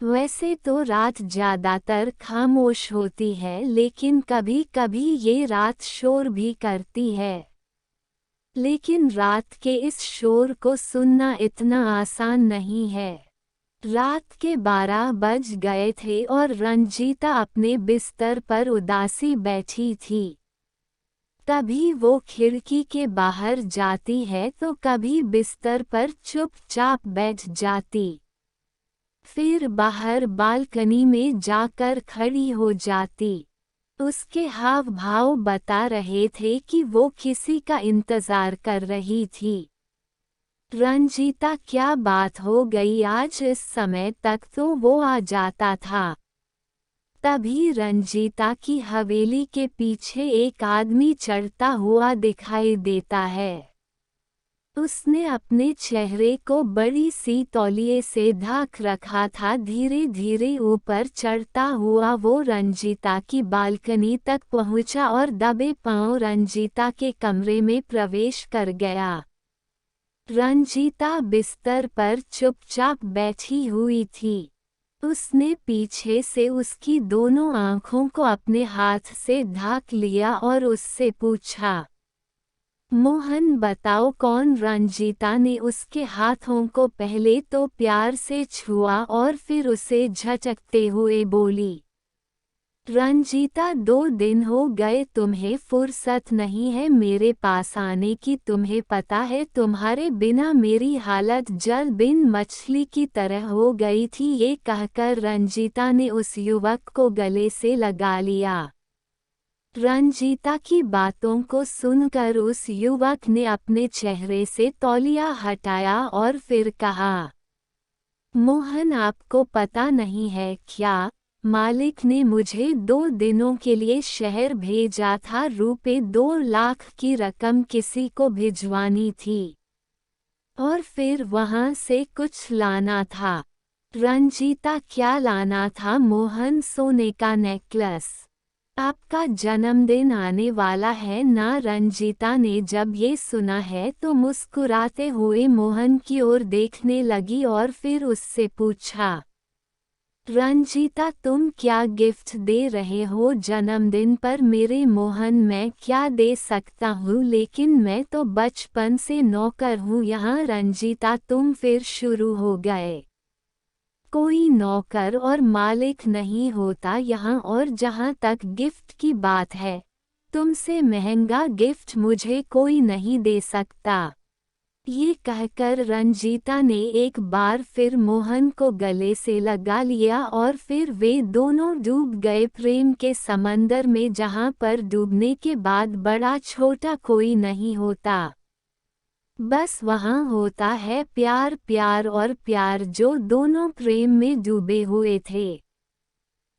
वैसे तो रात ज्यादातर खामोश होती है, लेकिन कभी कभी ये रात शोर भी करती है। लेकिन रात के इस शोर को सुनना इतना आसान नहीं है। रात के 12 बज गए थे और रंजीता अपने बिस्तर पर उदासी बैठी थी। कभी वो खिड़की के बाहर जाती है तो कभी बिस्तर पर चुपचाप बैठ जाती। फिर बाहर बालकनी में जाकर खड़ी हो जाती। उसके हाव भाव बता रहे थे कि वो किसी का इंतजार कर रही थी। रंजीता, क्या बात हो गई? आज इस समय तक तो वो आ जाता था। तभी रंजीता की हवेली के पीछे एक आदमी चढ़ता हुआ दिखाई देता है। उसने अपने चेहरे को बड़ी सी तौलिए से ढक रखा था। धीरे धीरे ऊपर चढ़ता हुआ वो रंजीता की बालकनी तक पहुंचा और दबे पांव रंजीता के कमरे में प्रवेश कर गया। रंजीता बिस्तर पर चुपचाप बैठी हुई थी। उसने पीछे से उसकी दोनों आंखों को अपने हाथ से ढक लिया और उससे पूछा, मोहन बताओ कौन? रंजीता ने उसके हाथों को पहले तो प्यार से छुआ और फिर उसे झटकते हुए बोली, रंजीता, 2 दिन हो गए तुम्हें फुर्सत नहीं है मेरे पास आने की। तुम्हें पता है तुम्हारे बिना मेरी हालत जल बिन मछली की तरह हो गई थी। ये कहकर रंजीता ने उस युवक को गले से लगा लिया। रंजीता की बातों को सुनकर उस युवक ने अपने चेहरे से तौलिया हटाया और फिर कहा, मोहन, आपको पता नहीं है क्या? मालिक ने मुझे 2 दिनों के लिए शहर भेजा था। रुपए 2 लाख की रकम किसी को भिजवानी थी और फिर वहां से कुछ लाना था। रंजीता, क्या लाना था? मोहन, सोने का नेकलेस। आपका जन्मदिन आने वाला है ना? रंजीता ने जब ये सुना है तो मुस्कुराते हुए मोहन की ओर देखने लगी और फिर उससे पूछा, रंजीता, तुम क्या गिफ्ट दे रहे हो जन्मदिन पर मेरे? मोहन, मैं क्या दे सकता हूँ, लेकिन मैं तो बचपन से नौकर हूँ यहाँ। रंजीता, तुम फिर शुरू हो गए। कोई नौकर और मालिक नहीं होता यहाँ, और जहाँ तक गिफ्ट की बात है, तुमसे महंगा गिफ्ट मुझे कोई नहीं दे सकता। ये कहकर रंजीता ने एक बार फिर मोहन को गले से लगा लिया और फिर वे दोनों डूब गए प्रेम के समंदर में, जहाँ पर डूबने के बाद बड़ा छोटा कोई नहीं होता। बस वहाँ होता है प्यार, प्यार और प्यार, जो दोनों प्रेम में डूबे हुए थे।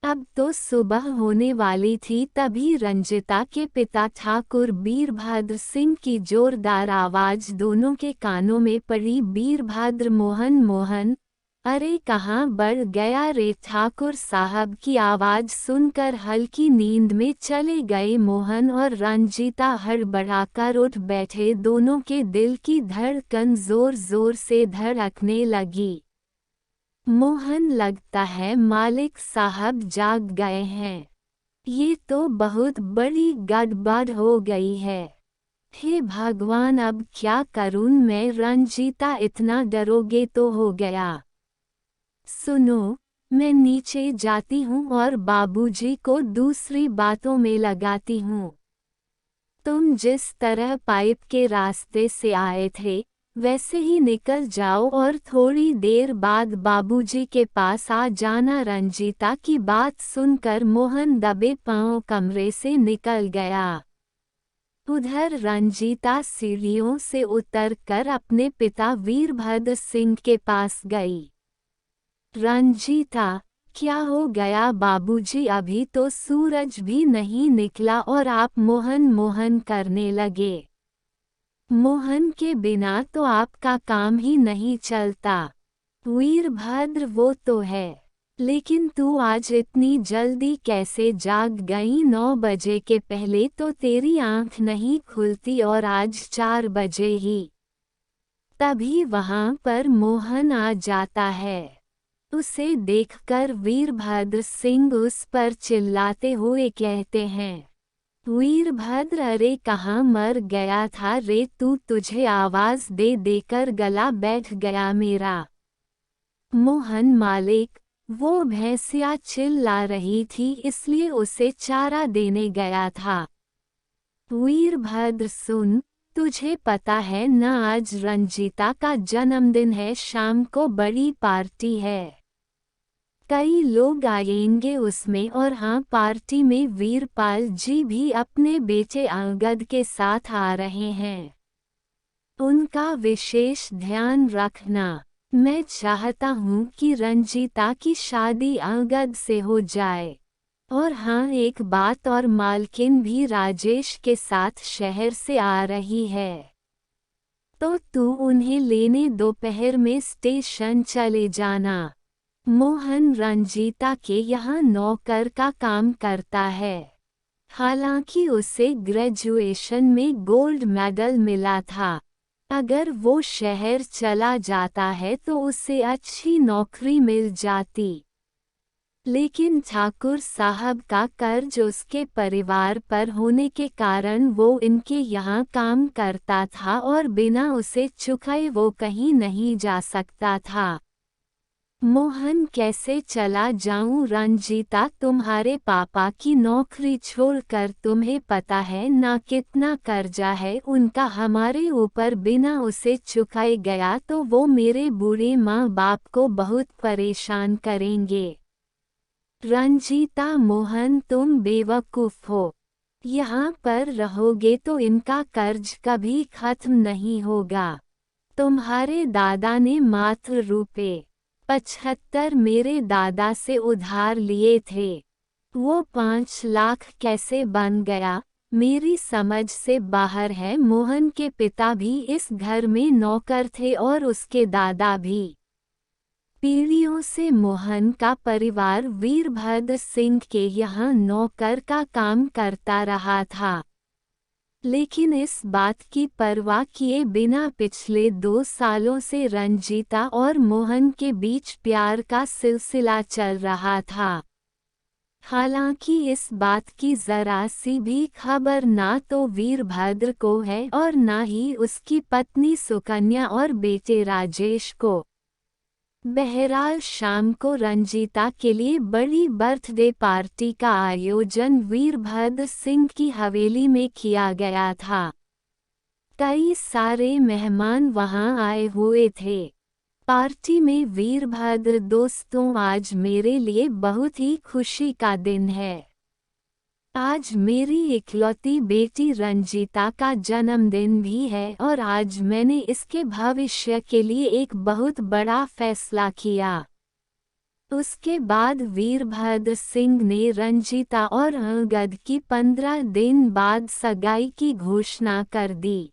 अब तो सुबह होने वाली थी, तभी रंजीता के पिता ठाकुर वीरभद्र सिंह की जोरदार आवाज दोनों के कानों में पड़ी। वीरभद्र, मोहन, मोहन, अरे कहाँ बढ़ गया रे? ठाकुर साहब की आवाज सुनकर हल्की नींद में चले गए मोहन और रंजीता हड़बड़ाकर उठ बैठे। दोनों के दिल की धड़कन जोर जोर से धड़कने लगी। मोहन, लगता है मालिक साहब जाग गए हैं। ये तो बहुत बड़ी गड़बड़ हो गई है। हे भगवान, अब क्या करूं मैं? रंजीता, इतना डरोगे तो हो गया। सुनो, मैं नीचे जाती हूँ और बाबूजी को दूसरी बातों में लगाती हूँ। तुम जिस तरह पाइप के रास्ते से आए थे वैसे ही निकल जाओ और थोड़ी देर बाद बाबूजी के पास आ जाना। रंजीता की बात सुनकर मोहन दबे पांव कमरे से निकल गया। उधर रंजीता सीढ़ियों से उतरकर अपने पिता वीरभद्र सिंह के पास गई। रंजीता, क्या हो गया बाबूजी? अभी तो सूरज भी नहीं निकला और आप मोहन मोहन करने लगे। मोहन के बिना तो आपका काम ही नहीं चलता। वीरभद्र, वो तो है, लेकिन तू आज इतनी जल्दी कैसे जाग गई? 9 बजे के पहले तो तेरी आंख नहीं खुलती और आज 4 बजे ही। तभी वहां पर मोहन आ जाता है। उसे देखकर वीरभद्र सिंह उस पर चिल्लाते हुए कहते हैं, वीरभद्र, अरे कहाँ मर गया था रे तू, तुझे आवाज दे देकर गला बैठ गया मेरा। मोहन मालिक, वो भैंसिया चिल्ला रही थी इसलिए उसे चारा देने गया था। वीरभद्र, सुन, तुझे पता है न आज रंजीता का जन्मदिन है, शाम को बड़ी पार्टी है, कई लोग आएंगे उसमें, और हाँ, पार्टी में वीरपाल जी भी अपने बेटे अंगद के साथ आ रहे हैं, उनका विशेष ध्यान रखना। मैं चाहता हूँ कि रंजीता की शादी अंगद से हो जाए, और हाँ, एक बात और, मालकिन भी राजेश के साथ शहर से आ रही है, तो तू उन्हें लेने दोपहर में स्टेशन चले जाना। मोहन रंजीता के यहाँ नौकर का काम करता है, हालांकि उसे ग्रेजुएशन में गोल्ड मेडल मिला था। अगर वो शहर चला जाता है तो उसे अच्छी नौकरी मिल जाती, लेकिन ठाकुर साहब का कर्ज उसके परिवार पर होने के कारण वो इनके यहाँ काम करता था और बिना उसे चुकाए वो कहीं नहीं जा सकता था। मोहन, कैसे चला जाऊं रंजीता, तुम्हारे पापा की नौकरी छोड़कर, तुम्हें पता है ना कितना कर्जा है उनका हमारे ऊपर, बिना उसे चुकाए गया तो वो मेरे बूढ़े माँ बाप को बहुत परेशान करेंगे। रंजीता, मोहन, तुम बेवकूफ़ हो, यहाँ पर रहोगे तो इनका कर्ज कभी खत्म नहीं होगा। तुम्हारे दादा ने मात्र रुपए 75 मेरे दादा से उधार लिए थे, वो 5 लाख कैसे बन गया, मेरी समझ से बाहर है। मोहन के पिता भी इस घर में नौकर थे और उसके दादा भी। पीढ़ियों से मोहन का परिवार वीरभद्र सिंह के यहाँ नौकर का काम करता रहा था, लेकिन इस बात की परवाह किए बिना पिछले 2 सालों से रंजीता और मोहन के बीच प्यार का सिलसिला चल रहा था। हालांकि इस बात की जरा सी भी खबर ना तो वीरभद्र को है और ना ही उसकी पत्नी सुकन्या और बेटे राजेश को। बहरहाल शाम को रंजीता के लिए बड़ी बर्थडे पार्टी का आयोजन वीरभद्र सिंह की हवेली में किया गया था। कई सारे मेहमान वहां आए हुए थे। पार्टी में वीरभद्र, दोस्तों, आज मेरे लिए बहुत ही खुशी का दिन है। आज मेरी इकलौती बेटी रंजीता का जन्मदिन भी है और आज मैंने इसके भविष्य के लिए एक बहुत बड़ा फैसला किया। उसके बाद वीरभद्र सिंह ने रंजीता और अंगद की 15 दिन बाद सगाई की घोषणा कर दी।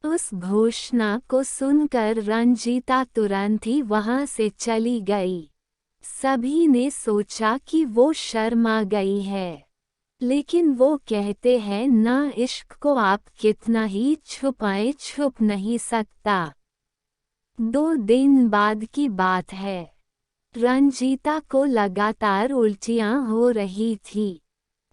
उस घोषणा को सुनकर रंजीता तुरंत ही वहां से चली गई। सभी ने सोचा कि वो शर्मा गई है, लेकिन वो कहते हैं ना, इश्क को आप कितना ही छुपाएं, छुप नहीं सकता। 2 दिन बाद की बात है। रंजीता को लगातार उल्टियां हो रही थी।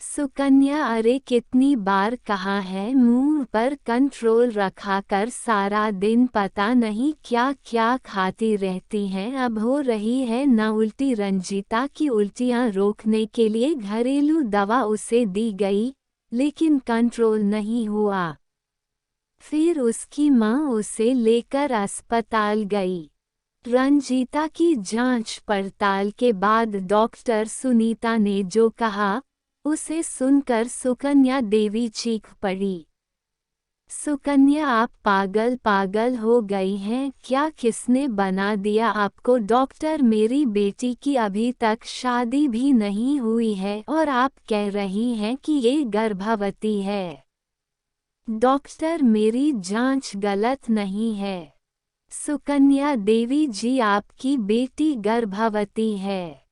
सुकन्या, अरे कितनी बार कहा है मुंह पर कंट्रोल रखा कर, सारा दिन पता नहीं क्या क्या खाती रहती हैं, अब हो रही है ना उल्टी। रंजीता की उल्टियां रोकने के लिए घरेलू दवा उसे दी गई, लेकिन कंट्रोल नहीं हुआ। फिर उसकी मां उसे लेकर अस्पताल गई। रंजीता की जांच पड़ताल के बाद डॉक्टर सुनीता ने जो कहा, उसे सुनकर सुकन्या देवी चीख पड़ी। सुकन्या, आप पागल पागल हो गई हैं क्या? किसने बना दिया आपको डॉक्टर? मेरी बेटी की अभी तक शादी भी नहीं हुई है और आप कह रही हैं कि ये गर्भवती है। डॉक्टर, मेरी जांच गलत नहीं है। सुकन्या देवी जी, आपकी बेटी गर्भवती है।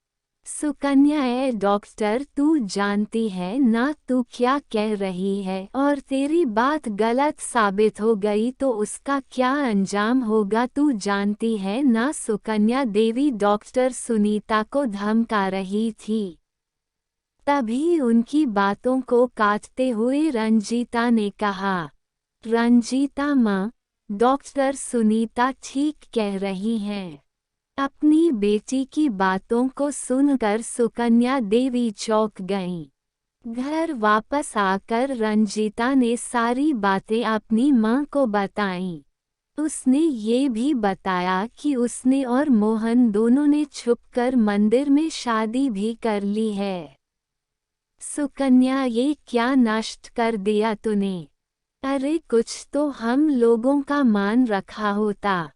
सुकन्या, ए डॉक्टर, तू जानती है ना तू क्या कह रही है, और तेरी बात गलत साबित हो गई तो उसका क्या अंजाम होगा तू जानती है ना। सुकन्या देवी डॉक्टर सुनीता को धमका रही थी। तभी उनकी बातों को काटते हुए रंजीता ने कहा, रंजीता माँ, डॉक्टर सुनीता ठीक कह रही हैं। अपनी बेटी की बातों को सुनकर सुकन्या देवी चौंक गईं। घर वापस आकर रंजीता ने सारी बातें अपनी मां को बताईं। उसने ये भी बताया कि उसने और मोहन दोनों ने छुपकर मंदिर में शादी भी कर ली है। सुकन्या, ये क्या नष्ट कर दिया तूने? अरे कुछ तो हम लोगों का मान रखा होता।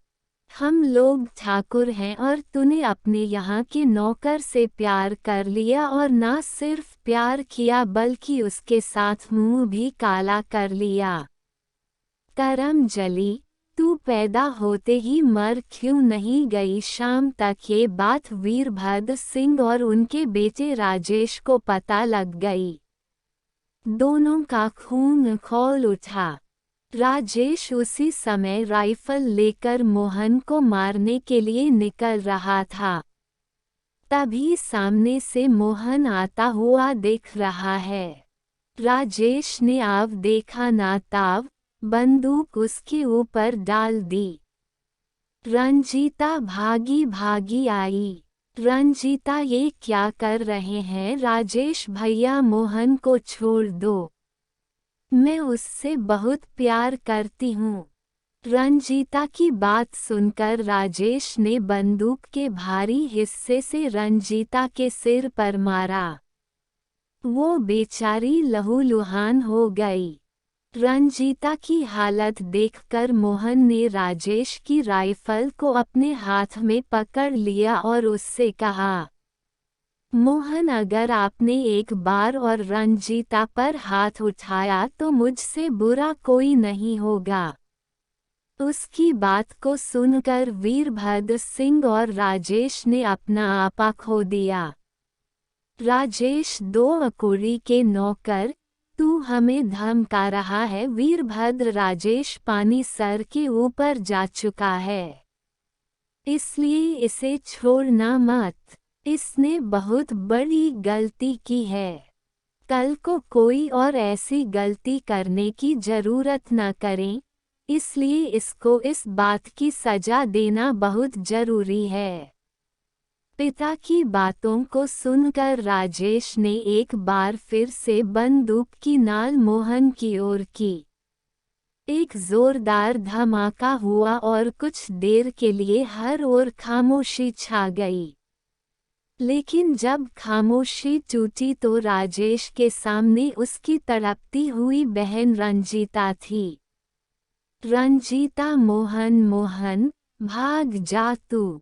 हम लोग ठाकुर हैं और तूने अपने यहाँ के नौकर से प्यार कर लिया, और ना सिर्फ प्यार किया बल्कि उसके साथ मुंह भी काला कर लिया। करम जली, तू पैदा होते ही मर क्यों नहीं गई? शाम तक ये बात वीरभद्र सिंह और उनके बेटे राजेश को पता लग गई। दोनों का खून खौल उठा। राजेश उसी समय राइफल लेकर मोहन को मारने के लिए निकल रहा था। तभी सामने से मोहन आता हुआ दिख रहा है। राजेश ने आव देखा ना ताव, बंदूक उसके ऊपर डाल दी। रंजीता भागी भागी आई। रंजीता, ये क्या कर रहे हैं राजेश भैया? मोहन को छोड़ दो, मैं उससे बहुत प्यार करती हूँ। रंजीता की बात सुनकर राजेश ने बंदूक के भारी हिस्से से रंजीता के सिर पर मारा। वो बेचारी लहूलुहान हो गई। रंजीता की हालत देखकर मोहन ने राजेश की राइफल को अपने हाथ में पकड़ लिया और उससे कहा, मोहन, अगर आपने एक बार और रंजीता पर हाथ उठाया तो मुझसे बुरा कोई नहीं होगा। उसकी बात को सुनकर वीरभद्र सिंह और राजेश ने अपना आपा खो दिया। राजेश, 2 अकुरी के नौकर, तू हमें धमका रहा है? वीरभद्र, राजेश पानी सर के ऊपर जा चुका है, इसलिए इसे छोड़ना मत। इसने बहुत बड़ी गलती की है। कल को कोई और ऐसी गलती करने की जरूरत न करें, इसलिए इसको इस बात की सजा देना बहुत जरूरी है। पिता की बातों को सुनकर राजेश ने एक बार फिर से बंदूक की नाल मोहन की ओर की। एक जोरदार धमाका हुआ और कुछ देर के लिए हर ओर खामोशी छा गई। लेकिन जब खामोशी टूटी तो राजेश के सामने उसकी तड़पती हुई बहन रंजीता थी। रंजीता, मोहन, मोहन, भाग जा तू,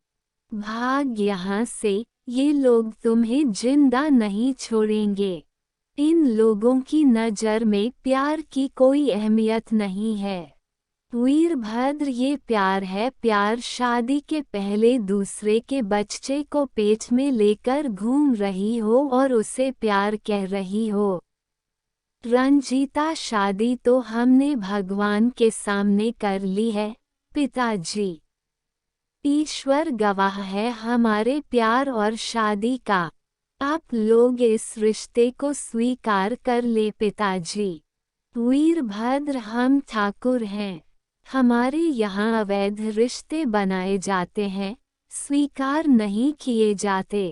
भाग यहाँ से, ये लोग तुम्हें जिंदा नहीं छोड़ेंगे। इन लोगों की नज़र में प्यार की कोई अहमियत नहीं है। वीरभद्र, ये प्यार है, प्यार शादी के पहले दूसरे के बच्चे को पेट में लेकर घूम रही हो और उसे प्यार कह रही हो। रंजीता, शादी तो हमने भगवान के सामने कर ली है पिताजी। ईश्वर गवाह है हमारे प्यार और शादी का। आप लोग इस रिश्ते को स्वीकार कर ले पिताजी। वीरभद्र, हम ठाकुर हैं, हमारे यहाँ अवैध रिश्ते बनाए जाते हैं, स्वीकार नहीं किए जाते।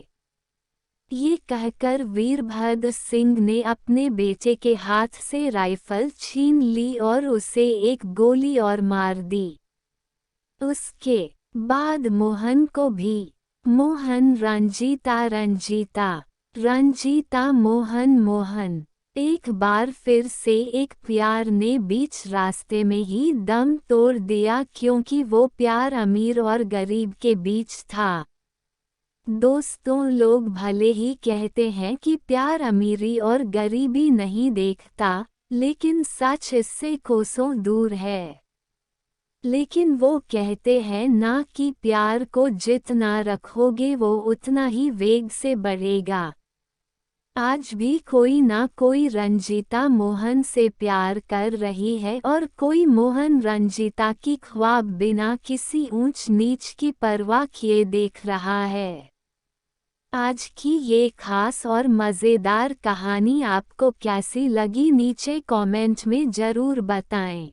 ये कहकर वीरभद्र सिंह ने अपने बेटे के हाथ से राइफल छीन ली और उसे एक गोली और मार दी। उसके बाद मोहन को भी। मोहन, रंजीता, रंजीता, रंजीता, मोहन, मोहन। एक बार फिर से एक प्यार ने बीच रास्ते में ही दम तोड़ दिया, क्योंकि वो प्यार अमीर और गरीब के बीच था। दोस्तों, लोग भले ही कहते हैं कि प्यार अमीरी और गरीबी नहीं देखता, लेकिन सच इससे कोसों दूर है। लेकिन वो कहते हैं ना कि प्यार को जितना रखोगे वो उतना ही वेग से बढ़ेगा। आज भी कोई ना कोई रंजीता मोहन से प्यार कर रही है और कोई मोहन रंजीता की ख्वाब बिना किसी ऊंच नीच की परवाह किए देख रहा है। आज की ये खास और मज़ेदार कहानी आपको कैसी लगी नीचे कमेंट में ज़रूर बताएं।